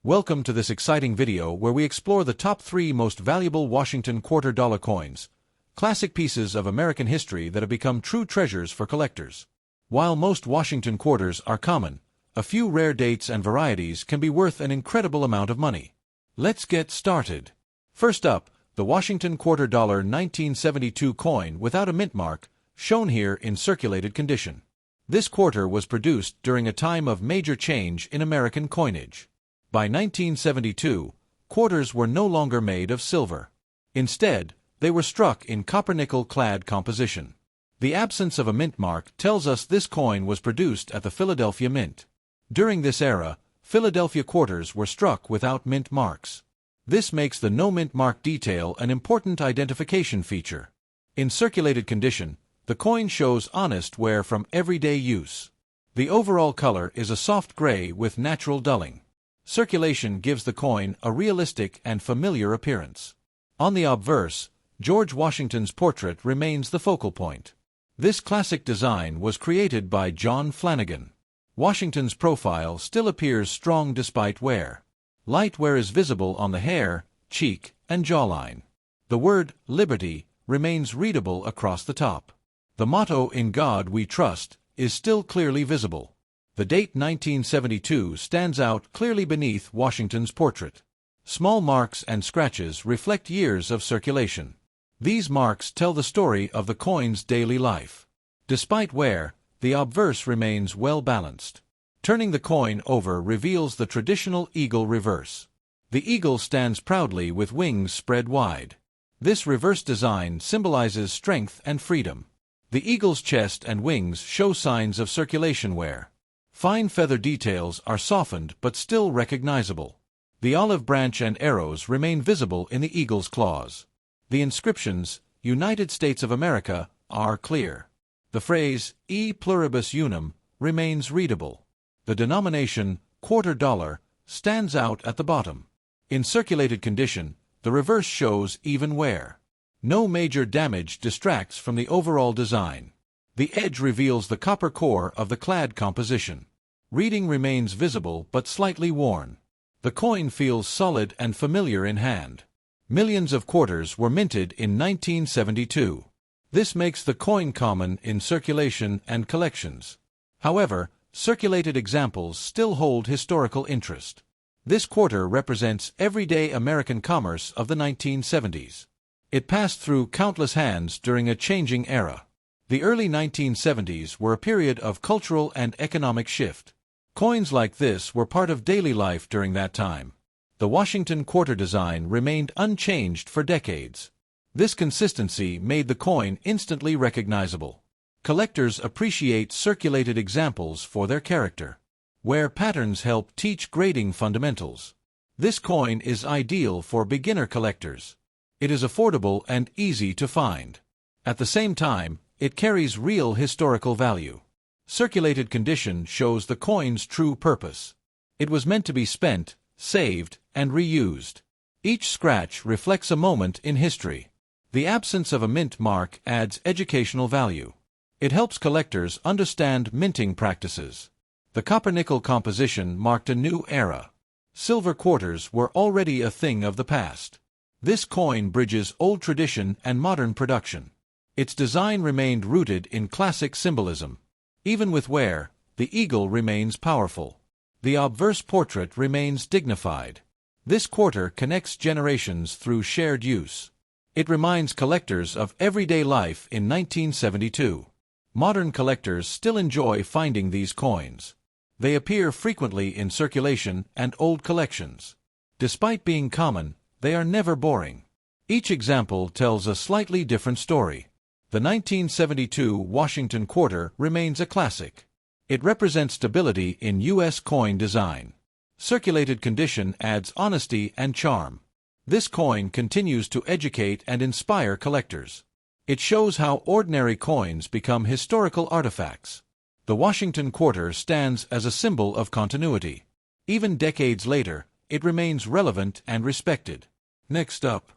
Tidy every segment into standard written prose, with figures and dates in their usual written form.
Welcome to this exciting video where we explore the top 3 most valuable Washington quarter dollar coins, classic pieces of American history that have become true treasures for collectors. While most Washington quarters are common, a few rare dates and varieties can be worth an incredible amount of money. Let's get started. First up, the Washington quarter dollar 1972 coin without a mint mark, shown here in circulated condition. This quarter was produced during a time of major change in American coinage. By 1972, quarters were no longer made of silver. Instead, they were struck in copper-nickel-clad composition. The absence of a mint mark tells us this coin was produced at the Philadelphia Mint. During this era, Philadelphia quarters were struck without mint marks. This makes the no mint mark detail an important identification feature. In circulated condition, the coin shows honest wear from everyday use. The overall color is a soft gray with natural dulling. Circulation gives the coin a realistic and familiar appearance. On the obverse, George Washington's portrait remains the focal point. This classic design was created by John Flanagan. Washington's profile still appears strong despite wear. Light wear is visible on the hair, cheek, and jawline. The word "Liberty" remains readable across the top. The motto "In God We Trust" is still clearly visible. The date 1972 stands out clearly beneath Washington's portrait. Small marks and scratches reflect years of circulation. These marks tell the story of the coin's daily life. Despite wear, the obverse remains well balanced. Turning the coin over reveals the traditional eagle reverse. The eagle stands proudly with wings spread wide. This reverse design symbolizes strength and freedom. The eagle's chest and wings show signs of circulation wear. Fine feather details are softened but still recognizable. The olive branch and arrows remain visible in the eagle's claws. The inscriptions, "United States of America," are clear. The phrase, "E pluribus unum," remains readable. The denomination, quarter dollar, stands out at the bottom. In circulated condition, the reverse shows even wear. No major damage distracts from the overall design. The edge reveals the copper core of the clad composition. Reading remains visible but slightly worn. The coin feels solid and familiar in hand. Millions of quarters were minted in 1972. This makes the coin common in circulation and collections. However, circulated examples still hold historical interest. This quarter represents everyday American commerce of the 1970s. It passed through countless hands during a changing era. The early 1970s were a period of cultural and economic shift. Coins like this were part of daily life during that time. The Washington quarter design remained unchanged for decades. This consistency made the coin instantly recognizable. Collectors appreciate circulated examples for their character. Wear patterns help teach grading fundamentals. This coin is ideal for beginner collectors. It is affordable and easy to find. At the same time, it carries real historical value. Circulated condition shows the coin's true purpose. It was meant to be spent, saved, and reused. Each scratch reflects a moment in history. The absence of a mint mark adds educational value. It helps collectors understand minting practices. The copper-nickel composition marked a new era. Silver quarters were already a thing of the past. This coin bridges old tradition and modern production. Its design remained rooted in classic symbolism. Even with wear, the eagle remains powerful. The obverse portrait remains dignified. This quarter connects generations through shared use. It reminds collectors of everyday life in 1972. Modern collectors still enjoy finding these coins. They appear frequently in circulation and old collections. Despite being common, they are never boring. Each example tells a slightly different story. The 1972 Washington quarter remains a classic. It represents stability in U.S. coin design. Circulated condition adds honesty and charm. This coin continues to educate and inspire collectors. It shows how ordinary coins become historical artifacts. The Washington quarter stands as a symbol of continuity. Even decades later, it remains relevant and respected. Next up,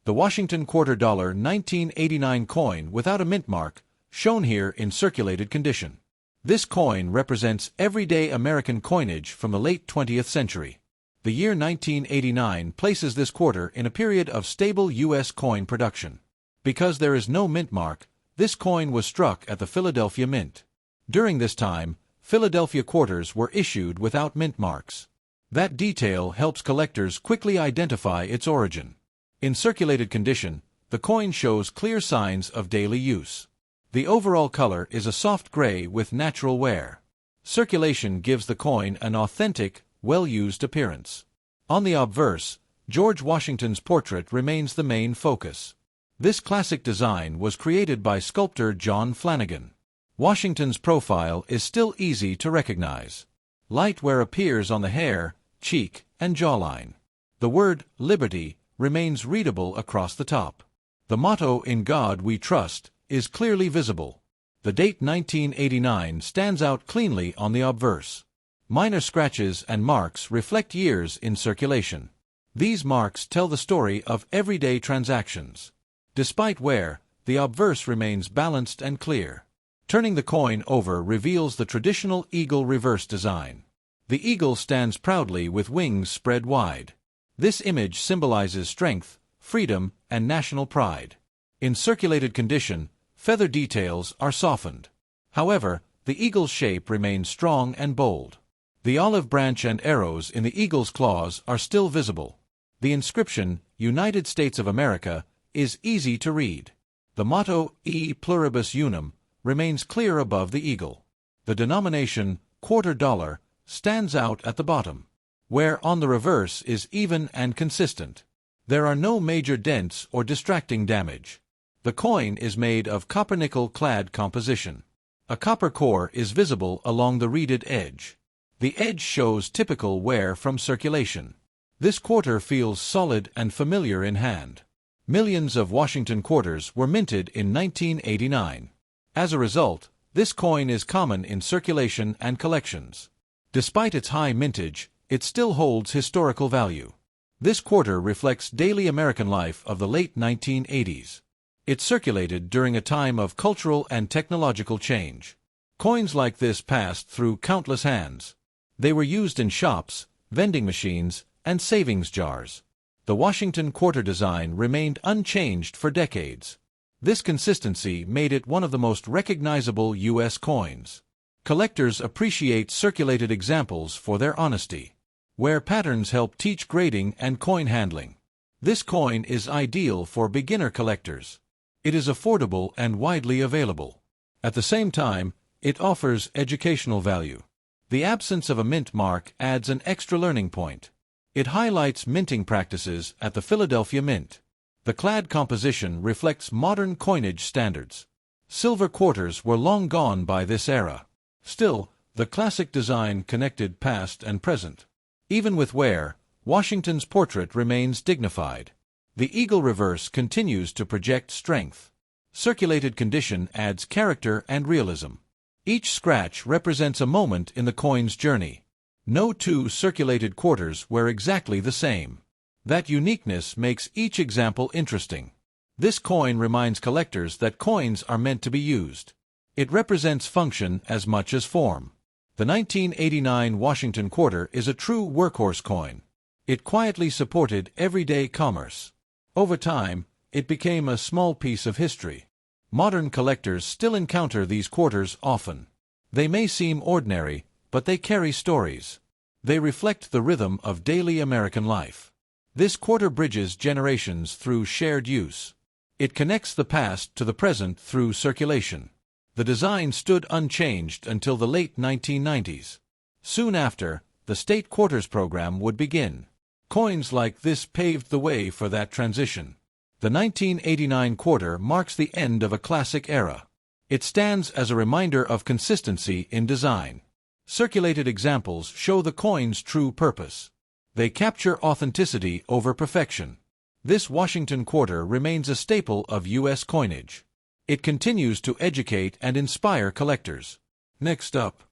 the Washington quarter dollar 1989 coin without a mint mark, shown here in circulated condition. This coin represents everyday American coinage from the late 20th century. The year 1989 places this quarter in a period of stable U.S. coin production. Because there is no mint mark, this coin was struck at the Philadelphia Mint. During this time, Philadelphia quarters were issued without mint marks. That detail helps collectors quickly identify its origin. In circulated condition, the coin shows clear signs of daily use. The overall color is a soft gray with natural wear. Circulation gives the coin an authentic, well-used appearance. On the obverse, George Washington's portrait remains the main focus. This classic design was created by sculptor John Flanagan. Washington's profile is still easy to recognize. Light wear appears on the hair, cheek, and jawline. The word "Liberty" remains readable across the top. The motto "In God We Trust" is clearly visible. The date 1989 stands out cleanly on the obverse. Minor scratches and marks reflect years in circulation. These marks tell the story of everyday transactions. Despite wear, the obverse remains balanced and clear. Turning the coin over reveals the traditional eagle reverse design. The eagle stands proudly with wings spread wide. This image symbolizes strength, freedom, and national pride. In circulated condition, feather details are softened. However, the eagle's shape remains strong and bold. The olive branch and arrows in the eagle's claws are still visible. The inscription, "United States of America," is easy to read. The motto, "E pluribus unum," remains clear above the eagle. The denomination, quarter dollar, stands out at the bottom, where on the reverse is even and consistent. There are no major dents or distracting damage. The coin is made of copper-nickel clad composition. A copper core is visible along the reeded edge. The edge shows typical wear from circulation. This quarter feels solid and familiar in hand. Millions of Washington quarters were minted in 1989. As a result, this coin is common in circulation and collections. Despite its high mintage, it still holds historical value. This quarter reflects daily American life of the late 1980s. It circulated during a time of cultural and technological change. Coins like this passed through countless hands. They were used in shops, vending machines, and savings jars. The Washington quarter design remained unchanged for decades. This consistency made it one of the most recognizable U.S. coins. Collectors appreciate circulated examples for their honesty. Wear patterns help teach grading and coin handling. This coin is ideal for beginner collectors. It is affordable and widely available. At the same time, it offers educational value. The absence of a mint mark adds an extra learning point. It highlights minting practices at the Philadelphia Mint. The clad composition reflects modern coinage standards. Silver quarters were long gone by this era. Still, the classic design connected past and present. Even with wear, Washington's portrait remains dignified. The eagle reverse continues to project strength. Circulated condition adds character and realism. Each scratch represents a moment in the coin's journey. No two circulated quarters were exactly the same. That uniqueness makes each example interesting. This coin reminds collectors that coins are meant to be used. It represents function as much as form. The 1989 Washington quarter is a true workhorse coin. It quietly supported everyday commerce. Over time, it became a small piece of history. Modern collectors still encounter these quarters often. They may seem ordinary, but they carry stories. They reflect the rhythm of daily American life. This quarter bridges generations through shared use. It connects the past to the present through circulation. The design stood unchanged until the late 1990s. Soon after, the state quarters program would begin. Coins like this paved the way for that transition. The 1989 quarter marks the end of a classic era. It stands as a reminder of consistency in design. Circulated examples show the coin's true purpose. They capture authenticity over perfection. This Washington quarter remains a staple of U.S. coinage. It continues to educate and inspire collectors. Next up,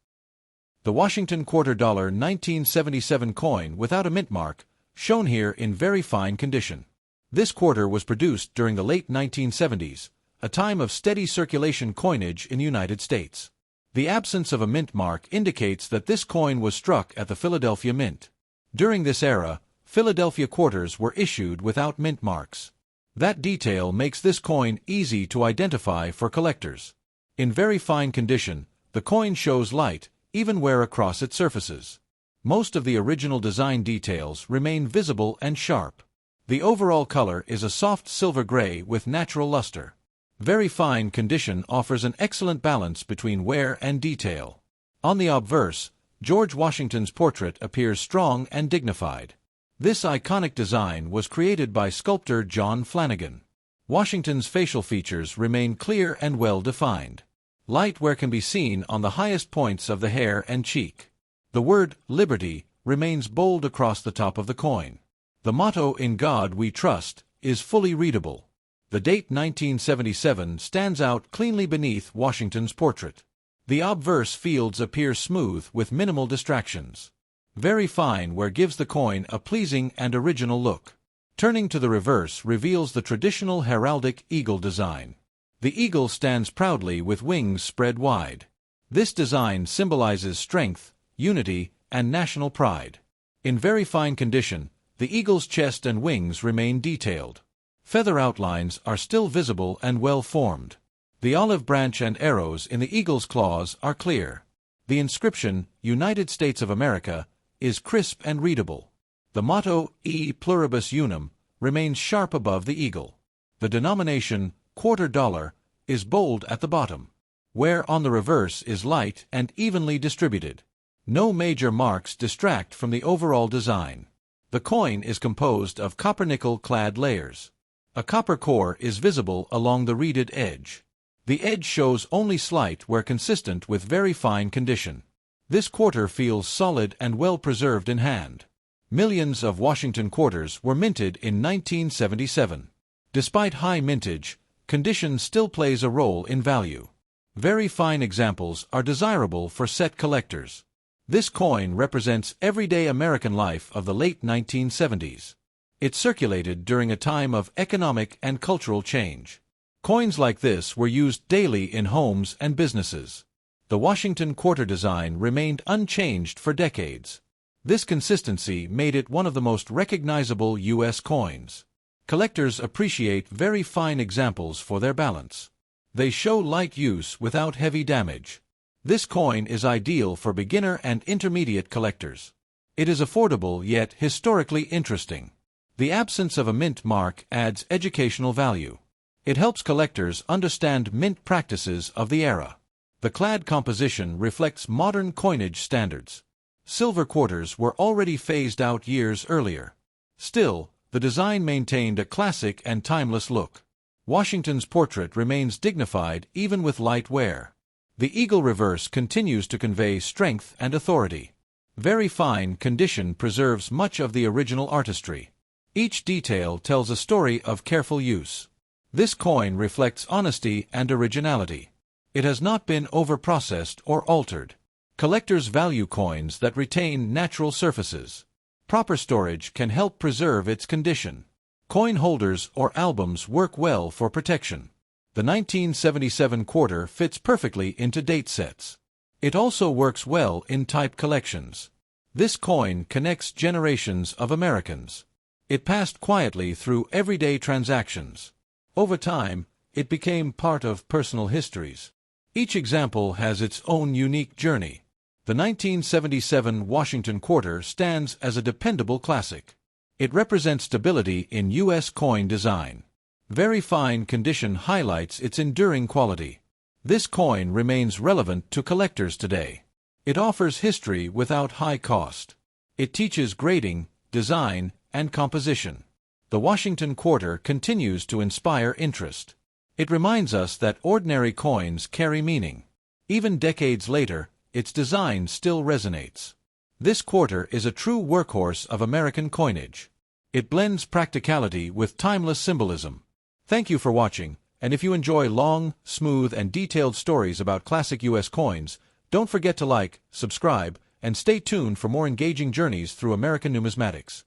the Washington quarter dollar 1977 coin without a mint mark, shown here in very fine condition. This quarter was produced during the late 1970s, a time of steady circulation coinage in the United States. The absence of a mint mark indicates that this coin was struck at the Philadelphia Mint. During this era, Philadelphia quarters were issued without mint marks. That detail makes this coin easy to identify for collectors. In very fine condition, the coin shows light, even where across its surfaces. Most of the original design details remain visible and sharp. The overall color is a soft silver gray with natural luster. Very fine condition offers an excellent balance between wear and detail. On the obverse, George Washington's portrait appears strong and dignified. This iconic design was created by sculptor John Flanagan. Washington's facial features remain clear and well-defined. Light wear can be seen on the highest points of the hair and cheek. The word Liberty remains bold across the top of the coin. The motto "In God We Trust" is fully readable. The date 1977 stands out cleanly beneath Washington's portrait. The obverse fields appear smooth with minimal distractions. Very fine wear gives the coin a pleasing and original look. Turning to the reverse reveals the traditional heraldic eagle design. The eagle stands proudly with wings spread wide. This design symbolizes strength, unity, and national pride. In very fine condition, the eagle's chest and wings remain detailed. Feather outlines are still visible and well formed. The olive branch and arrows in the eagle's claws are clear. The inscription, United States of America, is crisp and readable. The motto, E pluribus unum, remains sharp above the eagle. The denomination, quarter dollar, is bold at the bottom. Wear on the reverse is light and evenly distributed. No major marks distract from the overall design. The coin is composed of copper-nickel-clad layers. A copper core is visible along the reeded edge. The edge shows only slight where consistent with very fine condition. This quarter feels solid and well preserved in hand. Millions of Washington quarters were minted in 1977. Despite high mintage, condition still plays a role in value. Very fine examples are desirable for set collectors. This coin represents everyday American life of the late 1970s. It circulated during a time of economic and cultural change. Coins like this were used daily in homes and businesses. The Washington quarter design remained unchanged for decades. This consistency made it one of the most recognizable U.S. coins. Collectors appreciate very fine examples for their balance. They show light use without heavy damage. This coin is ideal for beginner and intermediate collectors. It is affordable yet historically interesting. The absence of a mint mark adds educational value. It helps collectors understand mint practices of the era. The clad composition reflects modern coinage standards. Silver quarters were already phased out years earlier. Still, the design maintained a classic and timeless look. Washington's portrait remains dignified even with light wear. The eagle reverse continues to convey strength and authority. Very fine condition preserves much of the original artistry. Each detail tells a story of careful use. This coin reflects honesty and originality. It has not been overprocessed or altered. Collectors value coins that retain natural surfaces. Proper storage can help preserve its condition. Coin holders or albums work well for protection. The 1977 quarter fits perfectly into date sets. It also works well in type collections. This coin connects generations of Americans. It passed quietly through everyday transactions. Over time, it became part of personal histories. Each example has its own unique journey. The 1977 Washington quarter stands as a dependable classic. It represents stability in U.S. coin design. Very fine condition highlights its enduring quality. This coin remains relevant to collectors today. It offers history without high cost. It teaches grading, design, and composition. The Washington quarter continues to inspire interest. It reminds us that ordinary coins carry meaning. Even decades later, its design still resonates. This quarter is a true workhorse of American coinage. It blends practicality with timeless symbolism. Thank you for watching, and if you enjoy long, smooth, and detailed stories about classic U.S. coins, don't forget to like, subscribe, and stay tuned for more engaging journeys through American numismatics.